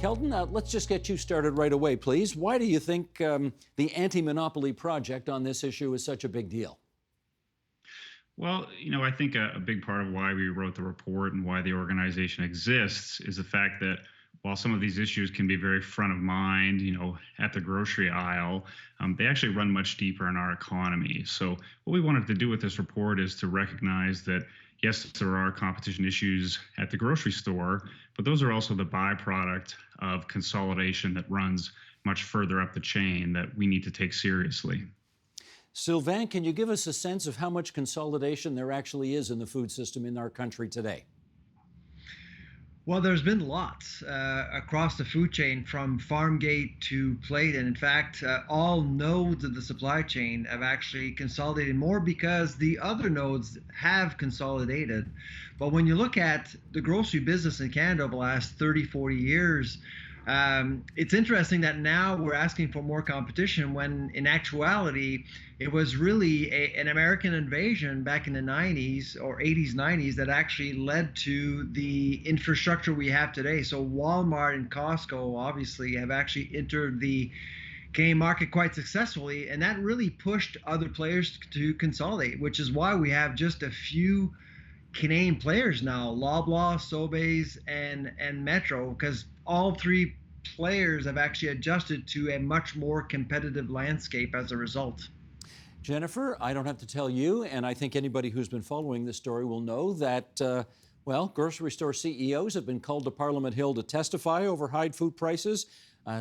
Kelton, let's just get you started right away, please. Why do you think the Anti-Monopoly Project on this issue is such a big deal? Well, I think a big part of why we wrote the report and why the organization exists is the fact that while some of these issues can be very front of mind, at the grocery aisle, they actually run much deeper in our economy. So what we wanted to do with this report is to recognize that, yes, there are competition issues at the grocery store, but those are also the byproduct of consolidation that runs much further up the chain that we need to take seriously. Sylvain, can you give us a sense of how much consolidation there actually is in the food system in our country today? Well, there's been lots across the food chain from farm gate to plate. And in fact, all nodes of the supply chain have actually consolidated more because the other nodes have consolidated. But when you look at the grocery business in Canada over the last 30, 40 years, it's interesting that now we're asking for more competition when in actuality, it was really an American invasion back in the 90s or 80s, 90s that actually led to the infrastructure we have today. So Walmart and Costco obviously have actually entered the Canadian market quite successfully, and that really pushed other players to consolidate, which is why we have just a few Canadian players now, Loblaw, Sobeys, and Metro, because all three players have actually adjusted to a much more competitive landscape as a result. Jennifer, I don't have to tell you, and I think anybody who's been following this story will know that, grocery store CEOs have been called to Parliament Hill to testify over high food prices.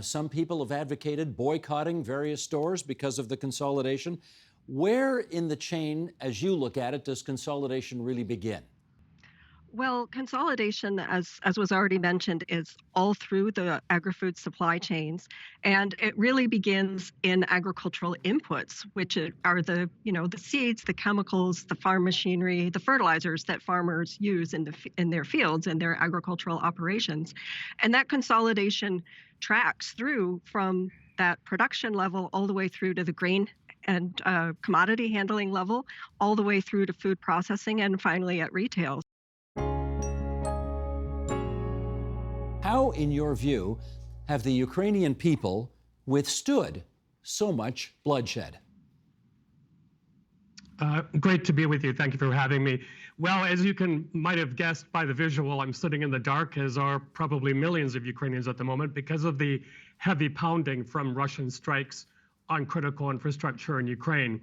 Some people have advocated boycotting various stores because of the consolidation. Where in the chain, as you look at it, does consolidation really begin? Well, consolidation, as was already mentioned, is all through the agri-food supply chains, and it really begins in agricultural inputs, which are the seeds, the chemicals, the farm machinery, the fertilizers that farmers use in their fields and their agricultural operations, and that consolidation tracks through from that production level all the way through to the grain and commodity handling level, all the way through to food processing, and finally at retail. How, in your view, have the Ukrainian people withstood so much bloodshed? Great to be with you. Thank you for having me. Well, as you might have guessed by the visual, I'm sitting in the dark, as are probably millions of Ukrainians at the moment, because of the heavy pounding from Russian strikes on critical infrastructure in Ukraine.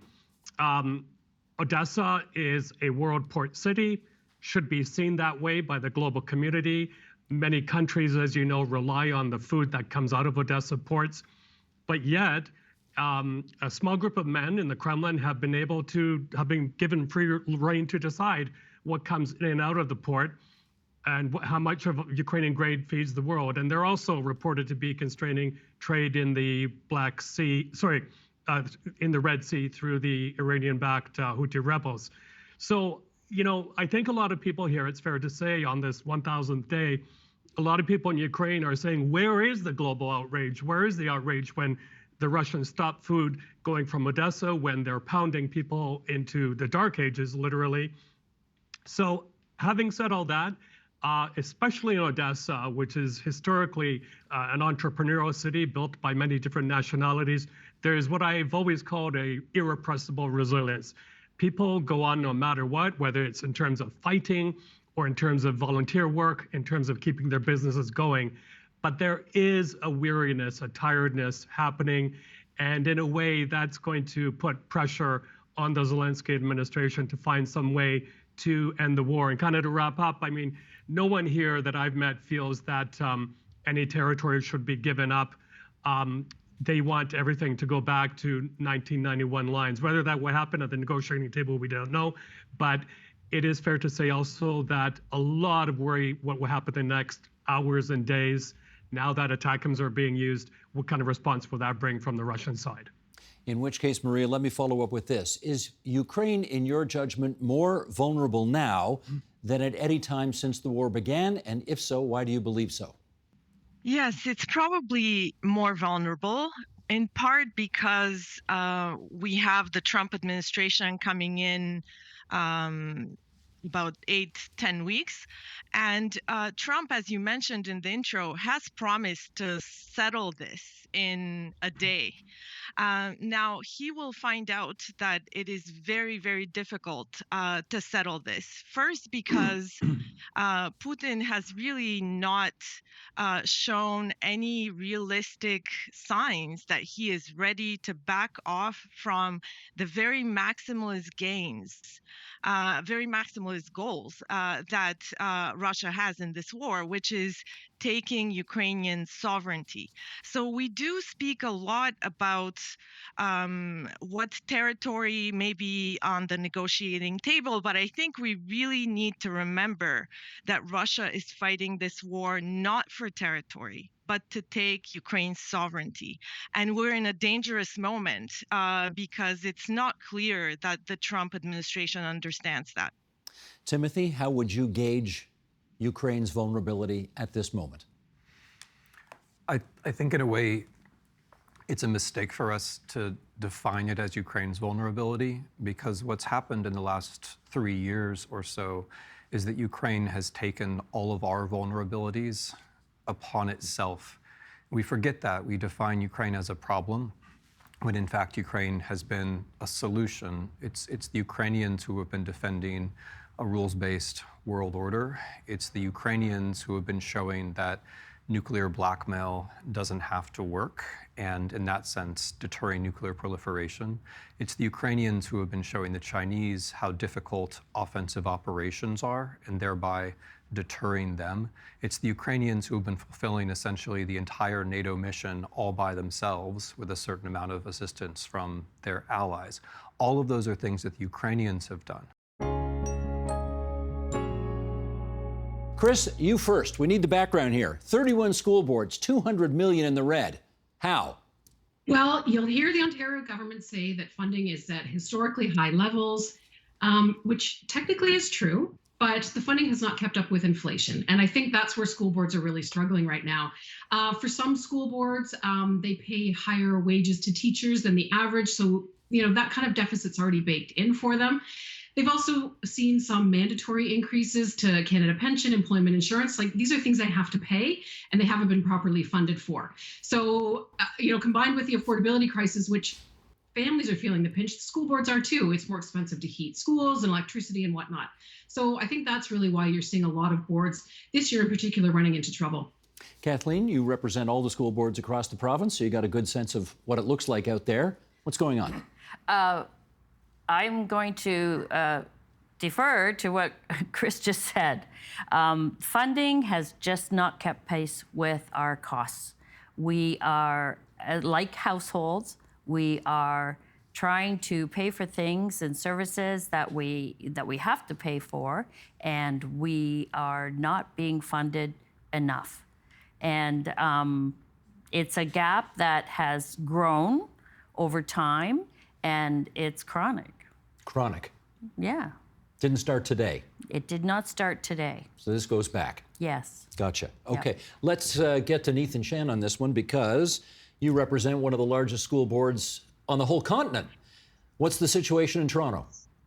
Odessa is a world port city, should be seen that way by the global community. Many countries, as you know, rely on the food that comes out of Odessa ports. But yet, a small group of men in the Kremlin have been given free rein to decide what comes in and out of the port and how much of Ukrainian grain feeds the world. And they're also reported to be constraining trade in the in the Red Sea through the Iranian-backed Houthi rebels. So, I think a lot of people here, it's fair to say, on this 1,000th day, a lot of people in Ukraine are saying, where is the global outrage? Where is the outrage when the Russians stop food going from Odessa, when they're pounding people into the dark ages, literally? So having said all that, especially in Odessa, which is historically an entrepreneurial city built by many different nationalities, there is what I've always called a irrepressible resilience. People go on no matter what, whether it's in terms of fighting or in terms of volunteer work, in terms of keeping their businesses going. But there is a weariness, a tiredness happening. And in a way, that's going to put pressure on the Zelensky administration to find some way to end the war. And kind of to wrap up, I mean, no one here that I've met feels that any territory should be given up. They want everything to go back to 1991 lines. Whether that will happen at the negotiating table, we don't know. But it is fair to say also that a lot of worry what will happen in the next hours and days. Now that ATACMS are being used, what kind of response will that bring from the Russian side? In which case, Maria, let me follow up with this. Is Ukraine, in your judgment, more vulnerable now than at any time since the war began? And if so, why do you believe so? Yes, it's probably more vulnerable, in part because we have the Trump administration coming in about 8-10 weeks. And Trump, as you mentioned in the intro, has promised to settle this in a day. Now, he will find out that it is very, very difficult to settle this. First, because Putin has really not shown any realistic signs that he is ready to back off from the very maximalist gains, very maximalist goals that Russia has in this war, which is taking Ukrainian sovereignty. So we do speak a lot about what territory may be on the negotiating table, but I think we really need to remember that Russia is fighting this war not for territory, but to take Ukraine's sovereignty. And we're in a dangerous moment because it's not clear that the Trump administration understands that. Timothy, how would you gauge Ukraine's vulnerability at this moment? I think in a way, it's a mistake for us to define it as Ukraine's vulnerability, because what's happened in the last 3 years or so is that Ukraine has taken all of our vulnerabilities upon itself. We forget that. We define Ukraine as a problem, when in fact Ukraine has been a solution. It's the Ukrainians who have been defending a rules-based world order. It's the Ukrainians who have been showing that nuclear blackmail doesn't have to work, and in that sense, deterring nuclear proliferation. It's the Ukrainians who have been showing the Chinese how difficult offensive operations are, and thereby deterring them. It's the Ukrainians who have been fulfilling essentially the entire NATO mission all by themselves with a certain amount of assistance from their allies. All of those are things that the Ukrainians have done. Chris, you first. We need the background here. 31 school boards, $200 million in the red. How? Well, you'll hear the Ontario government say that funding is at historically high levels, which technically is true, but the funding has not kept up with inflation. And I think that's where school boards are really struggling right now. For some school boards, they pay higher wages to teachers than the average. So, that kind of deficit's already baked in for them. They've also seen some mandatory increases to Canada Pension, employment insurance. Like, these are things they have to pay, and they haven't been properly funded for. So, combined with the affordability crisis, which families are feeling the pinch, the school boards are too. It's more expensive to heat schools and electricity and whatnot. So I think that's really why you're seeing a lot of boards this year in particular running into trouble. Kathleen, you represent all the school boards across the province, so you got a good sense of what it looks like out there. What's going on? I'm going to defer to what Chris just said. Funding has just not kept pace with our costs. We are, like households, we are trying to pay for things and services that we have to pay for, and we are not being funded enough. And it's a gap that has grown over time, and it's chronic. Chronic. Yeah. Didn't start today. It did not start today. So this goes back. Yes. Gotcha. Okay. Yep. Let's get to Nathan Shan on this one, because you represent one of the largest school boards on the whole continent. What's the situation in Toronto?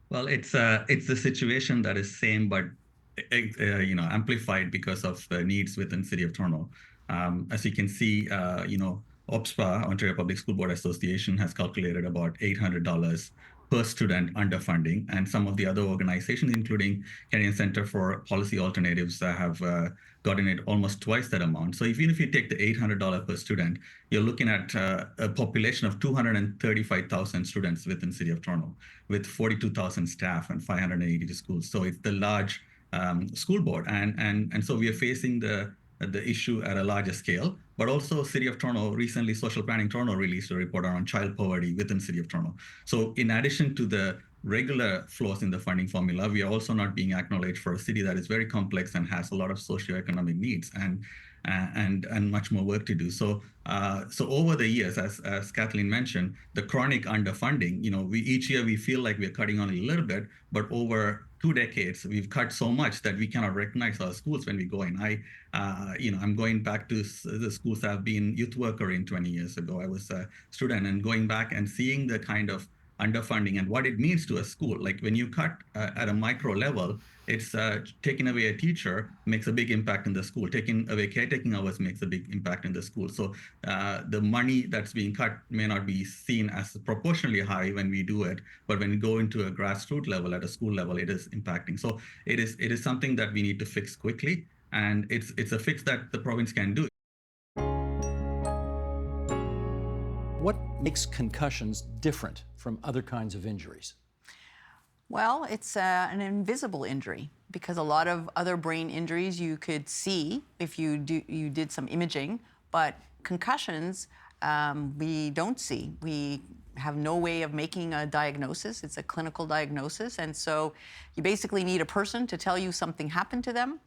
Well, it's the situation that is same, but amplified because of the needs within City of Toronto. As you can see, OPSPA, Ontario Public School Board Association, has calculated about $800 per student underfunding, and some of the other organizations, including Canadian Centre for Policy Alternatives, have gotten it almost twice that amount. So even if you take the $800 per student, you're looking at a population of 235,000 students within City of Toronto, with 42,000 staff and 580 schools. So it's the large school board, and so we are facing the issue at a larger scale. But also, City of Toronto, recently Social Planning Toronto released a report on child poverty within City of Toronto. So in addition to the regular flaws in the funding formula, we are also not being acknowledged for a city that is very complex and has a lot of socioeconomic needs and much more work to do. So over the years, as Kathleen mentioned, the chronic underfunding, each year we feel like we're cutting on a little bit, but over 2 decades, we've cut so much that we cannot recognize our schools when we go in. I'm going back to the schools I've been youth worker in 20 years ago. I was a student, and going back and seeing the kind of underfunding and what it means to a school. Like when you cut at a micro level, it's taking away a teacher makes a big impact in the school. Taking away caretaking hours makes a big impact in the school. So the money that's being cut may not be seen as proportionally high when we do it, but when you go into a grassroots level, at a school level, it is impacting. So it is something that we need to fix quickly, and it's a fix that the province can do. What makes concussions different from other kinds of injuries? Well, it's an invisible injury because a lot of other brain injuries you could see if you did some imaging, but concussions we don't see. We have no way of making a diagnosis. It's a clinical diagnosis, and so you basically need a person to tell you something happened to them,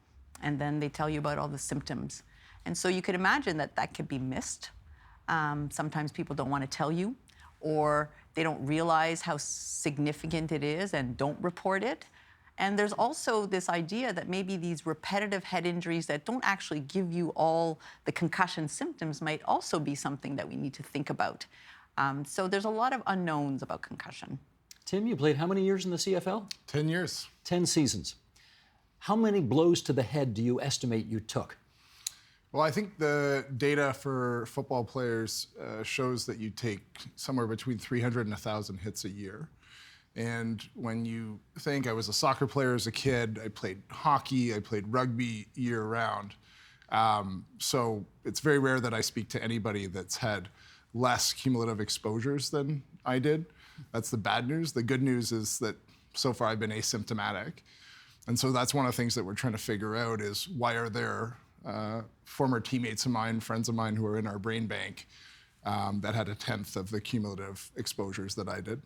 and then they tell you about all the symptoms. And so you could imagine that that could be missed. Sometimes people don't want to tell you, or they don't realize how significant it is and don't report it. And there's also this idea that maybe these repetitive head injuries that don't actually give you all the concussion symptoms might also be something that we need to think about. So there's a lot of unknowns about concussion. Tim, you played how many years in the CFL? 10 years. 10 seasons. How many blows to the head do you estimate you took? Well, I think the data for football players shows that you take somewhere between 300 and 1,000 hits a year. And when you think, I was a soccer player as a kid, I played hockey, I played rugby year round. So it's very rare that I speak to anybody that's had less cumulative exposures than I did. That's the bad news. The good news is that so far I've been asymptomatic. And so that's one of the things that we're trying to figure out is why are there former teammates of mine, friends of mine who are in our brain bank that had 1/10 of the cumulative exposures that I did.